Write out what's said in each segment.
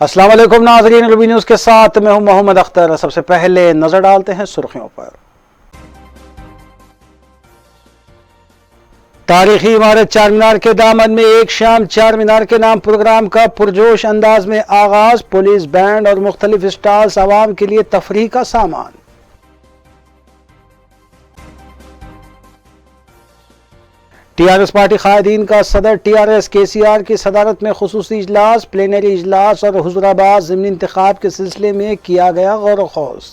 अस्सलाम वालेकुम नाज़रीन, रूबी न्यूज़ के साथ मैं हूं मोहम्मद अख्तर। सबसे पहले नजर डालते हैं सुर्खियों पर। तारीखी इमारत चार मीनार के दामन में एक शाम चार मीनार के नाम प्रोग्राम का पुरजोश अंदाज में आगाज। पुलिस बैंड और मुख्तलिफ स्टॉल्स आवाम के लिए तफरीह का सामान। टीआरएस पार्टी कायदीन का सदर टीआरएस केसीआर की सदारत में खुसूसी इजलास, प्लेनरी इजलास और हुजूराबाद ज़िमनी इंतखाब के सिलसिले में किया गया गौर खौस।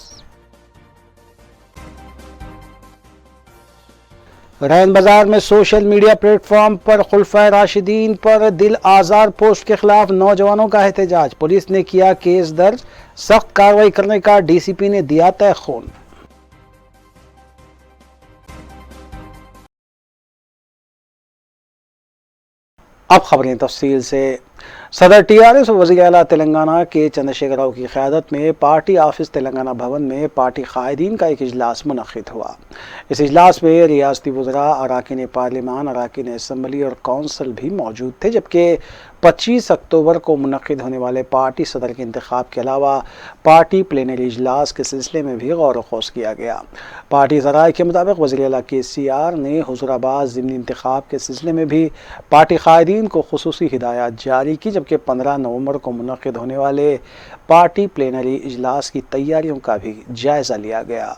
रैन बाजार में सोशल मीडिया प्लेटफॉर्म पर खुलफाए राशिदीन पर दिल आज़ार पोस्ट के खिलाफ नौजवानों का एहतजाज। पुलिस ने किया केस दर्ज, सख्त कार्रवाई करने का डीसीपी ने दिया तयख़ून। अब खबरें तफसील से। सदर टीआरएस और वज़ीर आला तेलंगाना के चंद्रशेखर राव की क़यादत में पार्टी ऑफिस तेलंगाना भवन में पार्टी कायदीन का एक इजलास मुनक़्क़िद हुआ। इस इजलास में रियासती वज़रा, अराकीन पार्लिमान, अराकीन असम्बली और कौंसल भी मौजूद थे, जबकि 25 अक्टूबर को मुनक़्क़िद होने वाले पार्टी सदर के इंतखाब के अलावा पार्टी प्लेनरी इजलास के सिलसिले में भी गौर ख़ौस किया गया। पार्टी ज़राए के मुताबिक वज़ीर आला केसीआर ने हुजूराबाद ज़िमनी इंतखाब के सिलसिले में भी पार्टी कायदीन को खुसूसी हिदायत जारी की, जबकि 15 नवंबर को मुनक़्क़िद होने वाले पार्टी प्लेनरी इजलास की तैयारियों का भी जायज़ा लिया गया।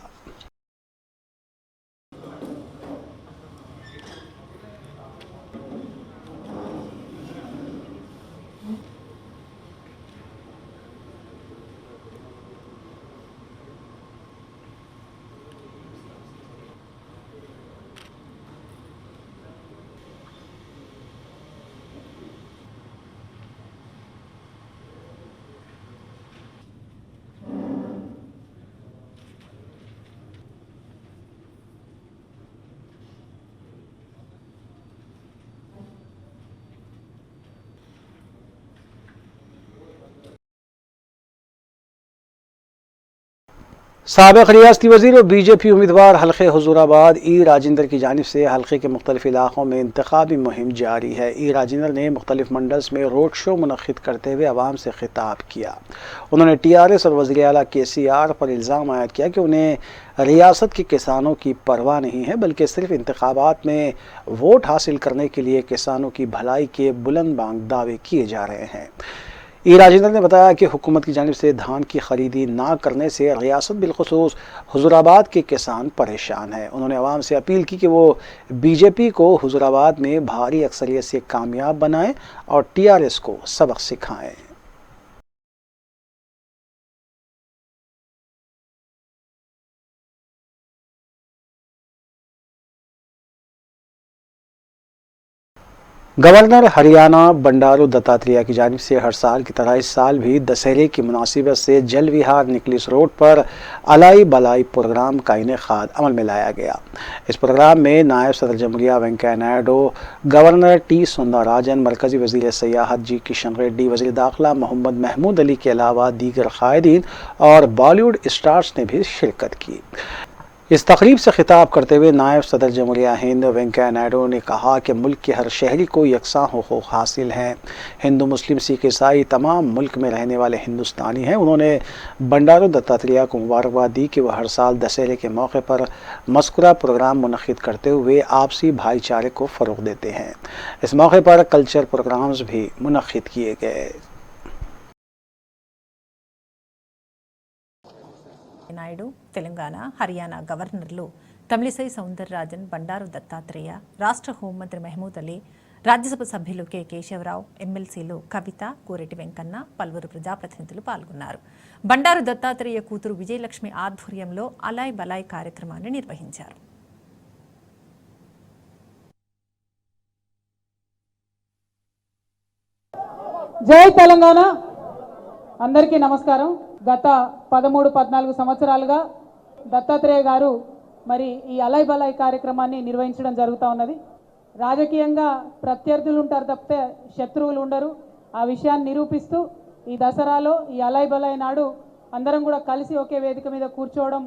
साबिक़ रियासती वज़ीर और बीजेपी उम्मीदवार हल्के हुजूराबाद ई राजेंद्र की जानिब से हल्के के मुख्तलिफ इलाक़ों में इंतखाबी मुहिम जारी है। ई राजेंद्र ने मुख्तलिफ मंडल्स में रोड शो मुनक़्क़िद करते हुए आवाम से खिताब किया। उन्होंने टीआरएस और वज़ीर आला केसीआर पर इल्ज़ाम आयद किया कि उन्हें रियासत के किसानों की परवाह नहीं है, बल्कि सिर्फ इंतखाबात में वोट हासिल करने के लिए किसानों की भलाई के बुलंद बांग दावे किए जा रहे हैं। ई राजेंद्र ने बताया कि हुकूमत की जानिब से धान की खरीदी ना करने से रियासत बिलखुसूस हुजूराबाद के किसान परेशान हैं। उन्होंने आवाम से अपील की कि वो बीजेपी को हुजूराबाद में भारी अक्सरियत से कामयाब बनाएं और टीआरएस को सबक सिखाएं। गवर्नर हरियाणा बंडारू दत्तात्रेय की जानिब से हर साल की तरह इस साल भी दशहरे की मुनासिबत से जल विहार निकलिस रोड पर अलाई बलाई प्रोग्राम का इनेकाद अमल में लाया गया। इस प्रोग्राम में नायब सदर जमहूरिया वेंकैया नायडू, गवर्नर टी सुंदरराजन, मरकजी वज़ीर सयाहत जी किशन रेड्डी, वज़ीर दाखिला मोहम्मद महमूद अली के अलावा दीगर कायदीन और बॉलीवुड स्टार्स ने भी शिरकत की। इस तकरीब से खिताब करते हुए नायब सदर जमहूरिया हिंद वेंकैया नायडू ने कहा कि मुल्क के हर शहरी को यकसां हुकूक हासिल हैं। हिंदू, मुस्लिम, सिख, ईसाई तमाम मुल्क में रहने वाले हिंदुस्तानी हैं। उन्होंने बंडारू दत्तात्रेय को मुबारकबाद दी कि वह हर साल दशहरे के मौके पर मज़कूरा प्रोग्राम मुनक़्क़िद करते हुए आपसी भाईचारे को फ़रोग़ देते हैं। इस मौके पर कल्चर प्रोग्राम्स भी मुनक़्क़िद किए गए। నాయుడు, తెలంగాణ, హర్యానా గవర్నర్లు తమిళిసై సౌందరరాజన్, బండారు దత్తాత్రేయ, రాష్ట్ర హోంమంత్రి మహమూద్ అలీ, రాజ్యసభ సభ్యులు కె కేశవరావు, ఎమ్మెల్సీలు కవిత, కోరెటి వెంకన్న, పలువురు ప్రజాప్రతినిధులు పాల్గొన్నారు. బండారు దత్తాత్రేయ కూతురు విజయలక్ష్మి ఆధ్వర్యంలో అలాయ్ బలాయ్ కార్యక్రమాన్ని నిర్వహించారు. జై తెలంగాణ. అందరికీ నమస్కారం. గత 13-14 సంవత్సరాలుగా దత్తాత్రేయ గారు మరి ఈ అలై బలాయ్ కార్యక్రమాన్ని నిర్వహించడం జరుగుతూ ఉన్నది. రాజకీయంగా ప్రత్యర్థులు ఉంటారు తప్పితే శత్రువులు ఉండరు. ఆ విషయాన్ని నిరూపిస్తూ ఈ దసరాలో ఈ అలై బలాయ్ నాడు అందరం కూడా కలిసి ఒకే వేదిక మీద కూర్చోవడం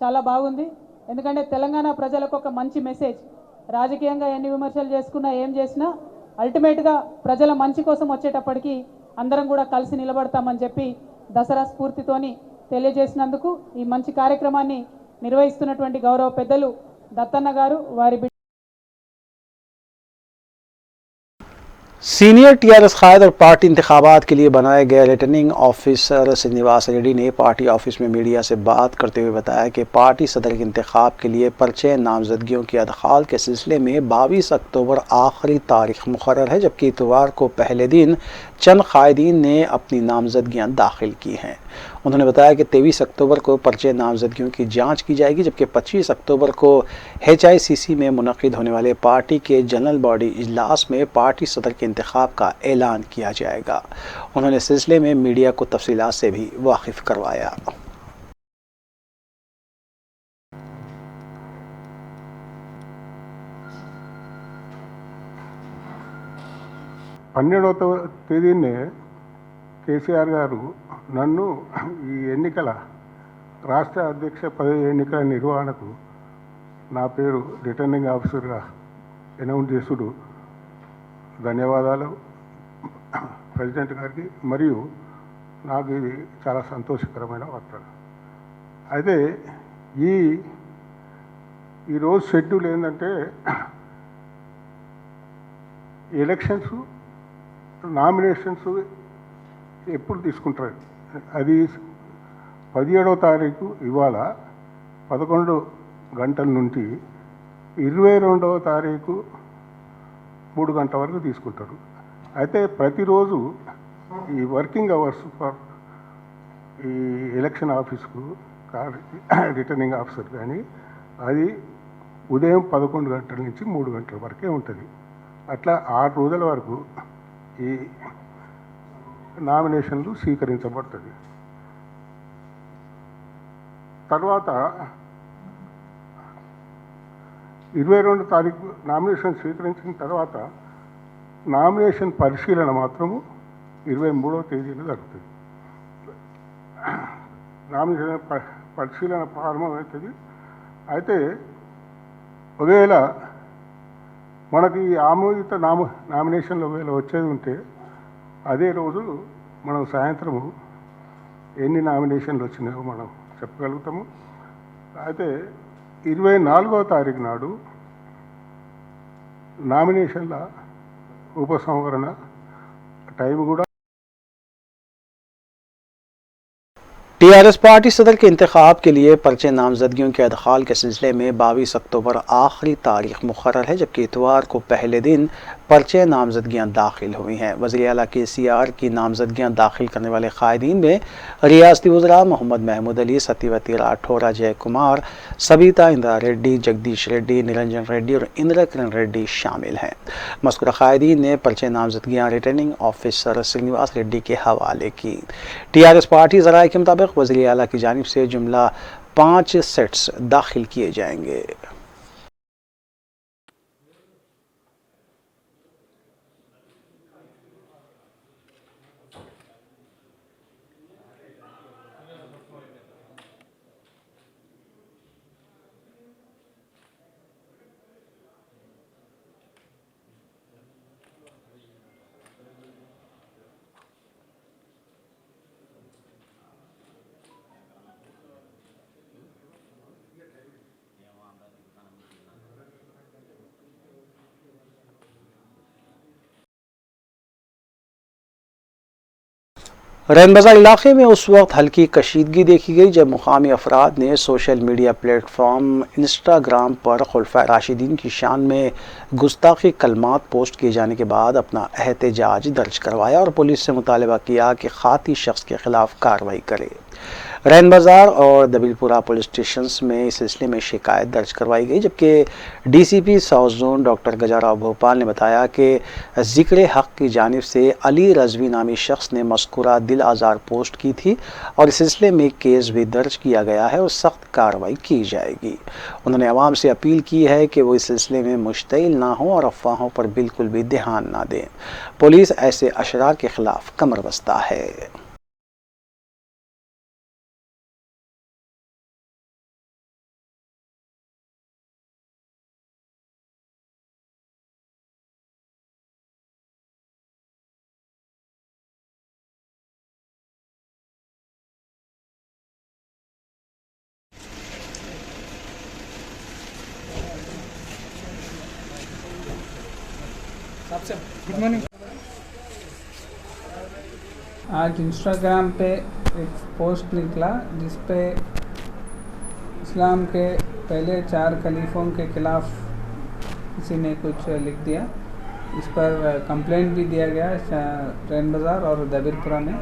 చాలా బాగుంది. ఎందుకంటే తెలంగాణ ప్రజలకు ఒక మంచి మెసేజ్. రాజకీయంగా ఎన్ని విమర్శలు చేసుకున్నా ఏం చేసినా అల్టిమేట్గా ప్రజల మంచి కోసం వచ్చేటప్పటికి అందరం కూడా కలిసి నిలబడతామని చెప్పి దసరా స్ఫూర్తితోని తెలియజేసినందుకు ఈ మంచి కార్యక్రమాన్ని నిర్వహిస్తున్నటువంటి గౌరవ పెద్దలు దత్తన్న గారు వారి सीनियर टीआरएस कायद और पार्टी इंतखाबात के लिए बनाए गए रिटर्निंग ऑफिसर श्रीनिवास रेड्डी ने पार्टी ऑफिस में मीडिया से बात करते हुए बताया कि पार्टी सदर के इंतखाब के लिए पर्चे नामजदगियों की अदखाल के सिलसिले में 22 अक्टूबर आखिरी तारीख मुकर्रर है, जबकि इतवार को पहले दिन चंद कायदीन ने अपनी नामजदगियां दाखिल की हैं। उन्होंने बताया कि 23 अक्टूबर को पर्चे नामजदगियों की जांच की जाएगी, जबकि 25 अक्टूबर को HICC में मुनक़िद होने वाले पार्टी के जनरल बॉडी इजलास में पार्टी सदर के इंतखाब का ऐलान किया जाएगा। उन्होंने इस सिलसिले में मीडिया को तफसीलात से भी वाकिफ़ करवाया। తేదీనే కేసీఆర్ గారు నన్ను ఈ ఎన్నికల రాష్ట్ర అధ్యక్ష పదవి ఎన్నికల నిర్వహణకు నా పేరు రిటర్నింగ్ ఆఫీసర్గా అనౌన్స్ చేసుడు ధన్యవాదాలు ప్రెసిడెంట్ గారికి. మరియు నాకు ఇది చాలా సంతోషకరమైన వార్త. అయితే ఈరోజు షెడ్యూల్ ఏంటంటే ఎలక్షన్స్ నామినేషన్స్ ఎప్పుడు తీసుకుంటారు, అది 17వ తారీఖు ఇవాళ 11 గంటల నుండి 22వ తారీఖు 3 గంటల వరకు తీసుకుంటారు. అయితే ప్రతిరోజు ఈ వర్కింగ్ అవర్స్ ఫర్ ఈ ఎలక్షన్ ఆఫీస్కు రిటర్నింగ్ ఆఫీసర్ కానీ అది ఉదయం 11 గంటల నుంచి 3 గంటల వరకే ఉంటుంది. అట్లా 6 రోజుల వరకు ఈ నామినేషన్లు స్వీకరించబడుతుంది. తర్వాత 22వ తారీఖు నామినేషన్ స్వీకరించిన తర్వాత నామినేషన్ పరిశీలన మాత్రము 23వ తేదీన జరుగుతుంది. నామినేషన్ పరిశీలన ప్రారంభమవుతుంది. అయితే ఒకవేళ మనకి ఆమోదిత నామినేషన్లు ఒకవేళ వచ్చేది ఉంటే అదే రోజు మనం సాయంత్రము ఎన్ని నామినేషన్లు వచ్చినాయో మనం చెప్పగలుగుతాము. అయితే 24వ తారీఖు నాడు నామినేషన్ల ఉపసంహరణ టైం కూడా टीआरएस पार्टी सदर के इंतखाब के लिए पर्चे नामजदगियों के अदखाल के सिलसिले में 22 अक्टूबर आखिरी तारीख मुकर्रर है, जबकि इतवार को पहले दिन पर्चे नामजदगियां दाखिल हुई हैं। वज़ीर आला KCR की नामजदगियां दाखिल करने वाले कायदीन में रियासती वज़रा मोहम्मद महमूद अली, सत्यवती राठौर, अजय कुमार, सबिता इंदिरा रेड्डी, जगदीश रेड्डी, निरंजन रेड्डी और इंदिरा किरण रेड्डी शामिल हैं। मज़कूरा कायदीन ने पर्चे नामजदगियां रिटर्निंग ऑफिसर श्रीनिवास रेड्डी के हवाले की। टीआरएस पार्टी ज़राए के मुताबिक वज़ीर आला की जानिब से जुमला 5 सेट्स दाखिल किए जाएंगे। रैन बाजार इलाके में उस वक्त हल्की कशीदगी देखी गई जब मुकामी अफराद ने सोशल मीडिया प्लेटफॉर्म इंस्टाग्राम पर खुलफा राशिदीन की शान में गुस्ताखी कलमात पोस्ट किए जाने के बाद अपना एहतजाज दर्ज करवाया और पुलिस से मुतालबा किया कि खाती शख्स के खिलाफ कार्रवाई करे। रैन बाजार और दबिलपुरा पुलिस स्टेशन में इस सिलसिले में शिकायत दर्ज करवाई गई, जबकि DCP south zone doctor Gajarao Bhopal ने बताया कि जिक्र हक की जानिब से अली रजवी नामी शख्स ने मज़कूरा दिल आज़ार पोस्ट की थी और इस सिलसिले में केस भी दर्ज किया गया है और सख्त कार्रवाई की जाएगी। उन्होंने अवाम से अपील की है कि वो इस सिलसिले में मुश्तिल ना हों और अफवाहों पर बिल्कुल भी ध्यान ना दें। पुलिस ऐसे अशरार के खिलाफ कमर बस्ता है। Good morning. आज इंस्टाग्राम पे एक पोस्ट निकला जिस पे इस्लाम के पहले 4 खलीफों के खिलाफ किसी ने कुछ लिख दिया। इस पर कंप्लेंट भी दिया गया ट्रेन बाज़ार और दबीरपुरा में।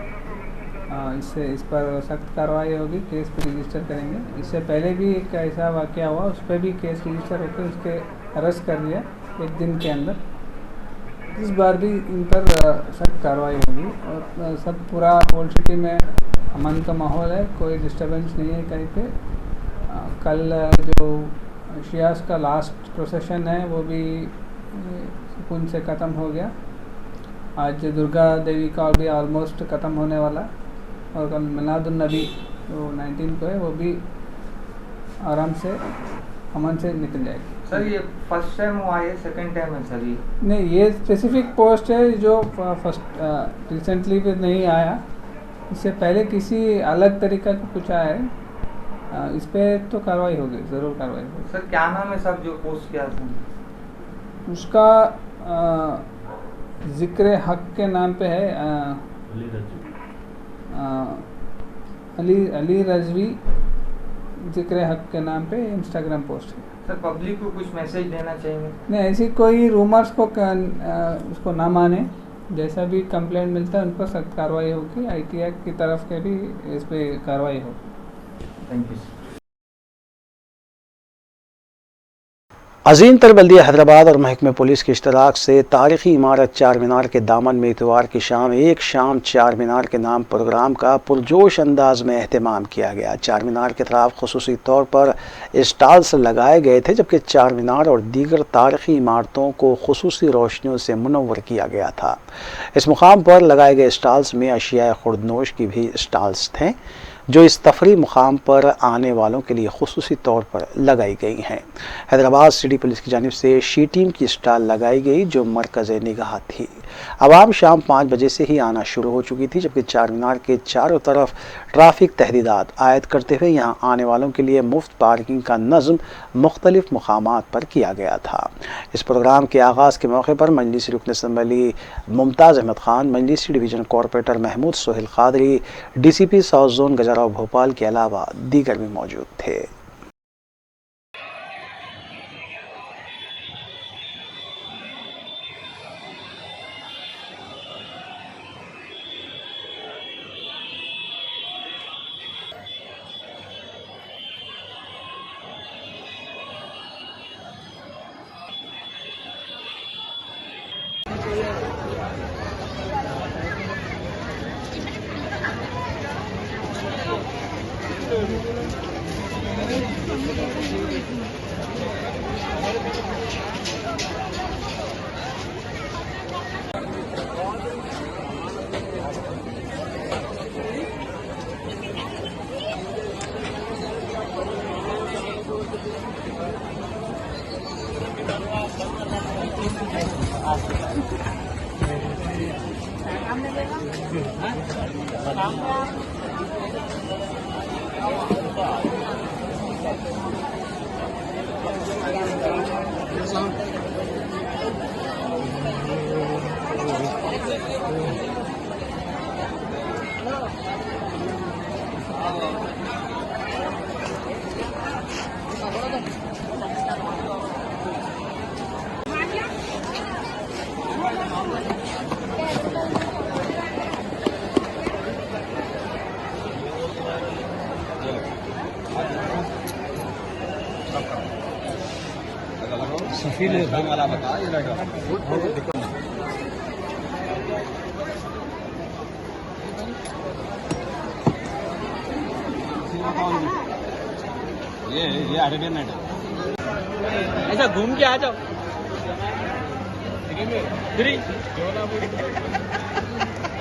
इससे इस पर सख्त कार्रवाई होगी, केस भी रजिस्टर करेंगे। इससे पहले भी एक ऐसा वाक़या हुआ, उस पर भी केस रजिस्टर होकर उसके अरेस्ट कर लिया 1 दिन के अंदर। इस बार भी इन पर सख्त कार्रवाई होगी और सब पूरा ओल्ड सिटी में अमन का माहौल है, कोई डिस्टर्बेंस नहीं है कहीं पे। कल जो शियास का लास्ट प्रोसेशन है वो भी सुकून से ख़त्म हो गया। आज दुर्गा देवी का भी ऑलमोस्ट ख़त्म होने वाला, और कल मिलादुन्नबी जो 19 को है वो भी आराम से अमन से निकल जाएगी। सर ये फर्स्ट टाइम हुआ है, सेकंड टाइम है सर ये? नहीं, ये स्पेसिफिक पोस्ट है जो फर्स्ट रिसेंटली भी नहीं आया। इससे पहले किसी अलग तरीका का कुछ आया है, इस पर तो कार्रवाई होगी, ज़रूर कार्रवाई होगी। सर क्या नाम है सर जो पोस्ट किया था? उसका ज़िक्र हक के नाम पे है, अली रजवी ज़िक्र हक के नाम पे इंस्टाग्राम पोस्ट है। सर पब्लिक को कुछ मैसेज देना चाहिए? नहीं, ऐसी कोई रूमर्स को उसको ना माने। जैसा भी कंप्लेंट मिलता है उन पर सख्त कार्रवाई होगी। ITI की तरफ के भी इस पर कार्रवाई होगी। Thank you. अजीम तर बल्दिया हैदराबाद और महकमे पुलिस के इश्तराक से तारीखी इमारत चार मीनार के दामन में इतवार की शाम एक शाम चार मीनार के नाम प्रोग्राम का पुरजोश अंदाज में एहतमाम किया गया। चार मीनार के खिलाफ खुसूसी तौर पर स्टॉल्स लगाए गए थे, जबकि चार मीनार और दीगर तारीखी इमारतों को खुसूसी रोशनियों से मुनव्वर किया गया था। इस मुकाम पर लगाए गए स्टॉल्स में अशिया खुर्दनोश की भी स्टॉल्स थे, जो इस तफरी मुकाम पर आने वालों के लिए खुसूसी तौर पर लगाई गई हैं। हैदराबाद सिटी पुलिस की जानिब से शी टीम की स्टॉल लगाई गई, जो मरकज़ निगाह थी। आवाम शाम 5 बजे से ही आना शुरू हो चुकी थी, जबकि चार मीनार के चारों तरफ ट्रैफिक तहदीदात आयद करते हुए यहाँ आने वालों के लिए मुफ्त पार्किंग का नज़म मुख्तलिफ मुकामात पर किया गया था। इस प्रोग्राम के आगाज़ के मौके पर मजलिसी रुकन असम्बली मुमताज़ अहमद खान, मजलिसी division corporator Mahmood Sohail Qadri, DCP south zone Gajarao Bhopal के अलावा दीगर भी मौजूद थे। ये एंटरटेनमेंट है, ऐसा घूम के आ जाओ।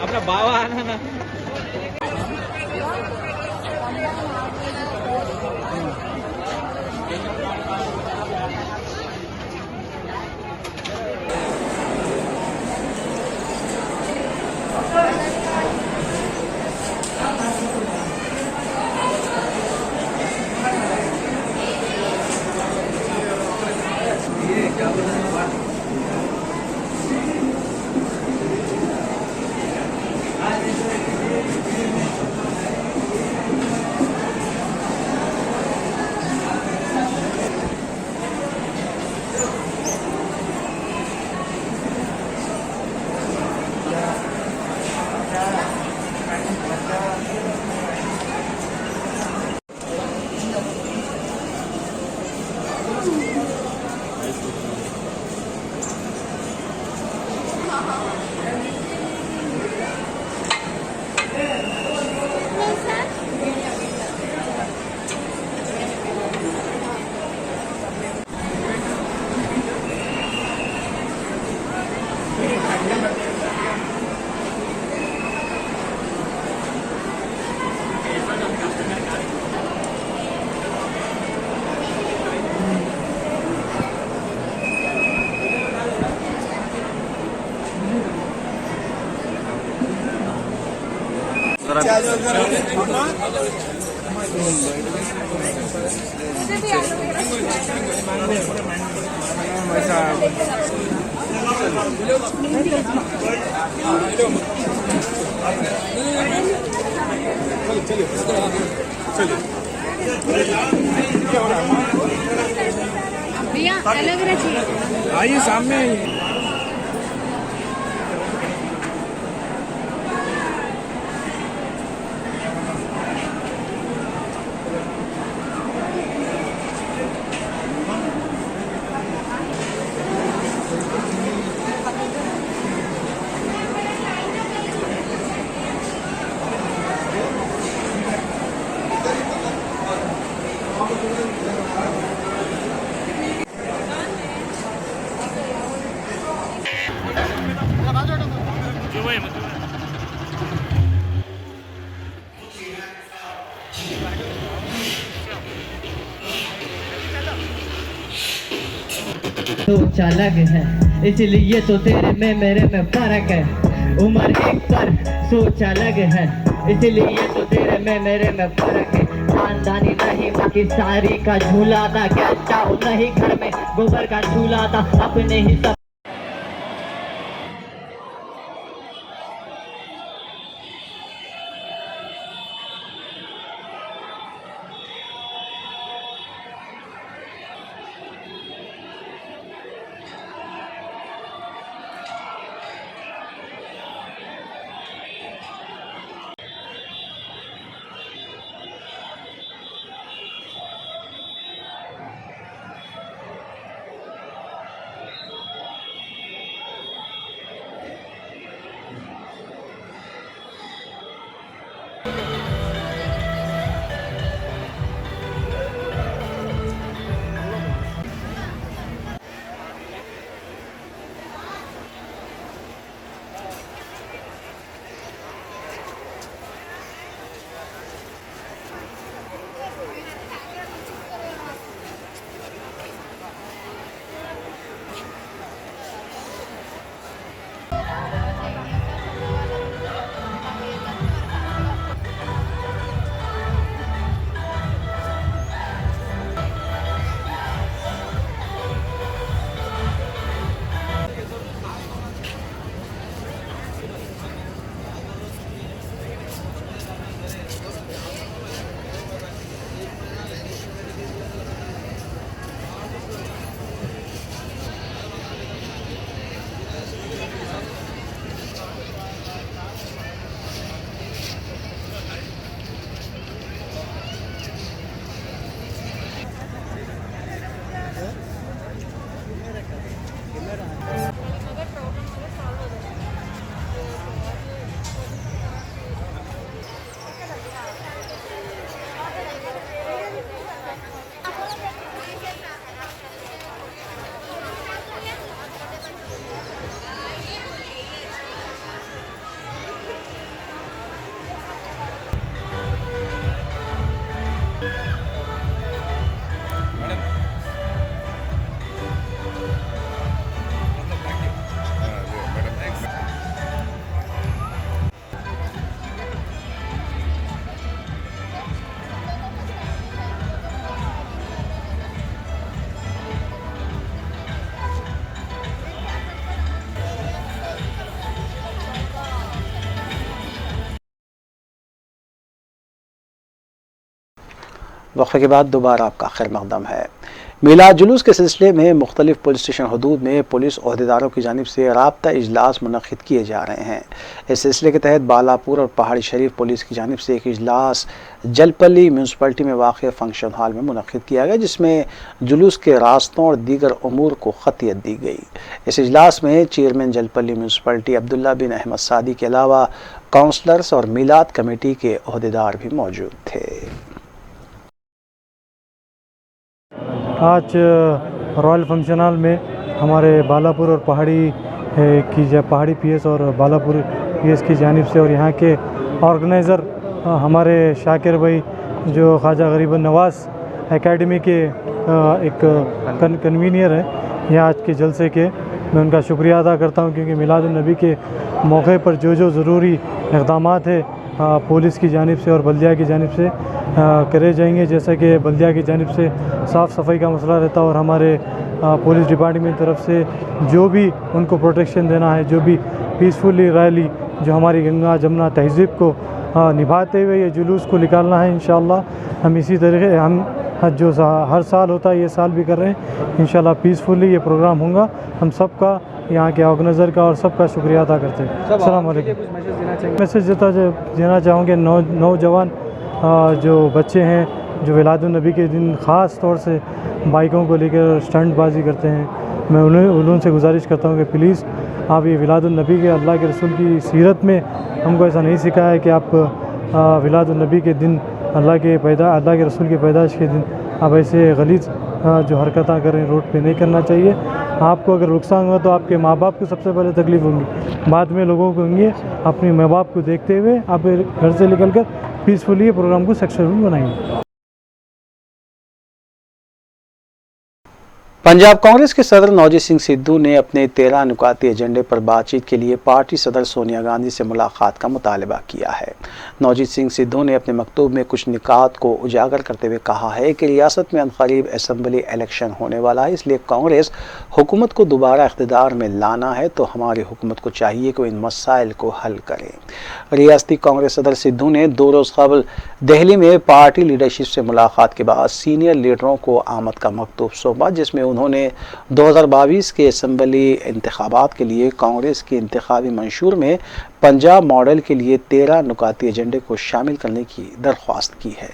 अपना बाबा आना ना। भैया अलग रखिए। आइए सामने सोच अलग है, इसलिए तो तेरे में मेरे में फर्क है। उम्र एक पर सोच अलग है, इसलिए तो तेरे में मेरे में फर्क है। खानदानी नहीं माँ की सारी का झूला था, क्या चाहूँ नहीं घर में गोबर का झूला था, अपने ही सब वक्फे के बाद दोबारा आपका खैर मकदम है। मिलाद जुलूस के सिलसिले में मुख्तलिफ पुलिस स्टेशन हदूद में पुलिस अहदेदारों की जानिब से राब्ता इजलास मुनक़िद किए जा रहे हैं। इस सिलसिले के तहत बालापुर और पहाड़ी शरीफ पुलिस की जानिब से एक इजलास जलपल्ली म्यूनसिपलिटी में वाक़ फंक्शन हॉल में मुनक़िद किया गया, जिसमें जुलूस के रास्तों और दीगर अमूर को खतियत दी गई। इस इजलास में चेयरमैन जलपल्ली म्यूनसिपलिटी अब्दुल्ला बिन अहमद सादी के अलावा काउंसलर्स और मिलाद कमेटी के अहदेदार भी मौजूद थे। आज रॉयल फंक्शन हॉल में हमारे बालापुर और पहाड़ी पीएस और बालापुर पीएस की जानिब से और यहाँ के ऑर्गेनाइज़र हमारे शाकिर भाई जो ख्वाजा गरीब नवाज़ एकेडमी के एक कन्वीनियर हैं, यहाँ आज के जलसे के मैं उनका शुक्रिया अदा करता हूँ, क्योंकि मिलाद उन नबी के मौके पर जो ज़रूरी इक़दामात है पुलिस की जानिब से और बल्दिया की जानिब से करे जाएंगे। जैसा कि बल्दिया की जानिब से साफ़ सफाई का मसला रहता है और हमारे पुलिस डिपार्टमेंट की तरफ से जो भी उनको प्रोटेक्शन देना है, जो भी पीसफुली रैली जो हमारी गंगा जमुना तहज़ीब को निभाते हुए ये जुलूस को निकालना है। इंशाअल्लाह हम इसी तरीके हम जो हर साल होता है ये साल भी कर रहे हैं। इंशाअल्लाह पीसफुली ये प्रोग्राम होगा। हम सबका यहाँ के ऑर्गेनाइज़र का और सबका शुक्रिया अदा करते हैं। अस्सलाम वालेकुम। मैसेज देना चाहूँगे नौजवान जो बच्चे हैं जो विलादुन्नबी के दिन ख़ास तौर से बाइकों को लेकर स्टंटबाजी करते हैं, मैं उनसे गुजारिश करता हूँ कि प्लीज़ आप ये विलादुन्नबी के अल्लाह के रसूल की सीरत में हमको ऐसा नहीं सिखाया है कि आप विलादुन्नबी के दिन अल्लाह के रसूल की पैदाइश के दिन आप ऐसे गलीज़ जो हरकतें करें रोड पे नहीं करना चाहिए। आपको अगर नुकसान हुआ तो आपके माँ बाप को सबसे पहले तकलीफ़ होंगी, बाद में लोगों को होंगी। अपने माँ बाप को देखते हुए आप घर से निकल कर पीसफुली प्रोग्राम को सक्सेसफुल बनाएंगे। पंजाब कांग्रेस के सदर नवजीत सिंह सिद्धू ने अपने 13 नुकाती एजेंडे पर बातचीत के लिए पार्टी सदर सोनिया गांधी से मुलाकात का मुतालबा किया है। नवजीत सिंह सिद्धू ने अपने मकतूब में कुछ निकात को उजागर करते हुए कहा है कि रियासत में अनकरीब असम्बली इलेक्शन होने वाला है, इसलिए कांग्रेस हुकूमत को दोबारा इख्तिदार में लाना है तो हमारी हुकूमत को चाहिए कि इन मसाइल को हल करें। रियासती कांग्रेस सदर सिद्धू ने 2 रोज़ कबल दिल्ली में पार्टी लीडरशिप से मुलाकात के बाद सीनियर लीडरों को आमद का मकतूब सौंपा, जिसमें उन्होंने 2022 के असम्बली इंतखाबात के लिए कांग्रेस के इंतखाबी मंशूर में पंजाब मॉडल के लिए 13 नुकाती एजेंडे को शामिल करने की दरख्वास्त की है।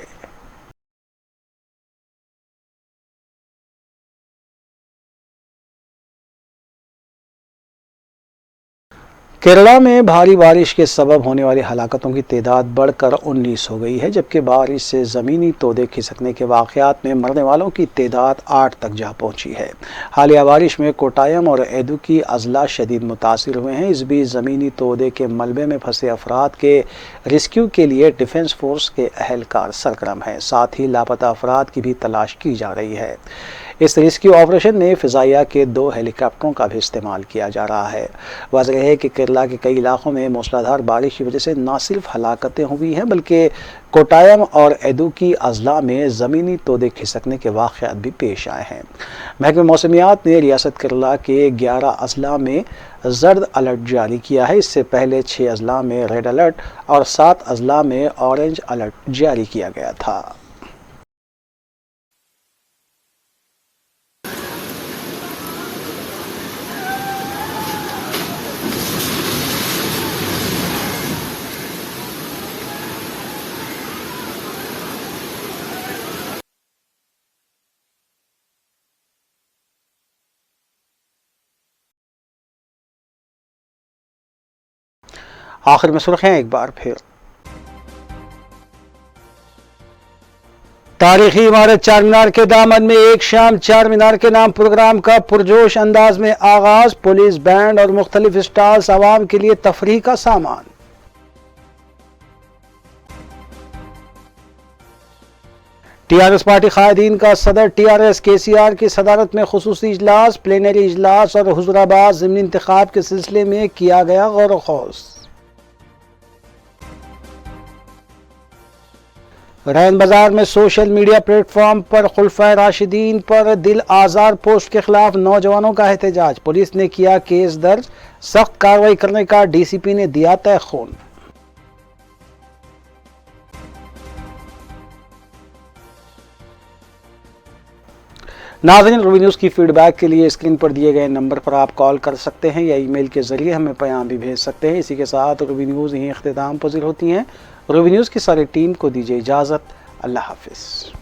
केरला में भारी बारिश के सबब होने वाली हलाकतों की तादाद बढ़कर 19 हो गई है, जबकि बारिश से ज़मीनी तोदे खिसकने के वाक़यात में मरने वालों की तादाद 8 तक जा पहुंची है। हालिया बारिश में कोटायम और एदुकी अजला शदीद मुतासिर हुए हैं। इस बीच ज़मीनी तोदे के मलबे में फंसे अफराद के रेस्क्यू के लिए डिफेंस फोर्स के अहलकार सरगर्म हैं। साथ ही लापता अफराद की भी तलाश की जा रही है। इस रेस्क्यू ऑपरेशन में फ़िज़ाइया के 2 हेलीकॉप्टरों का भी इस्तेमाल किया जा रहा है। वाज़ेह है कि केरला के कई इलाकों में मूसलाधार बारिश की वजह से न सिर्फ हलाकतें हुई हैं बल्कि कोटायम और एदुकी अजला में ज़मीनी तोदे खिसकने के वाक़यात भी पेश आए हैं। महकमे मौसमियात ने रियासत केरला के 11 अजला में जर्द अलर्ट जारी किया है। इससे पहले 6 अजला में रेड अलर्ट और 7 अजला में ऑरेंज अलर्ट जारी किया गया था। आखिर में सुर्खियां एक बार फिर। तारीखी इमारत चार मीनार के दामन में एक शाम चार मीनार के नाम प्रोग्राम का पुरजोश अंदाज में आगाज। पुलिस बैंड और मुख्तलिफ स्टॉल्स आवाम के लिए तफरीह का सामान। टीआरएस पार्टी कायदीन का सदर टीआरएस केसीआर की सदारत में खुसूसी इजलास, प्लेनरी इजलास और हुजूराबाद ज़िमनी इंतखाब के सिलसिले में किया गया गौर व खौस। रैन बाजार में सोशल मीडिया प्लेटफॉर्म पर खुलफाए राशिदीन पर दिल आज़ार पोस्ट के खिलाफ नौजवानों का एहतजाज। पुलिस ने किया केस दर्ज, सख्त कार्रवाई करने का डीसीपी ने दिया तयख़ून। नाज़रीन, रूबी न्यूज़ की फीडबैक के लिए स्क्रीन पर दिए गए नंबर पर आप कॉल कर सकते हैं या ईमेल के ज़रिए हमें पैगाम भी भेज सकते हैं। इसी के साथ रूबी न्यूज़ यहीं इख्तिताम पज़ीर होती हैं। रूबी न्यूज़ की सारी टीम को दीजिए इजाज़त। अल्लाह हाफ़िज़।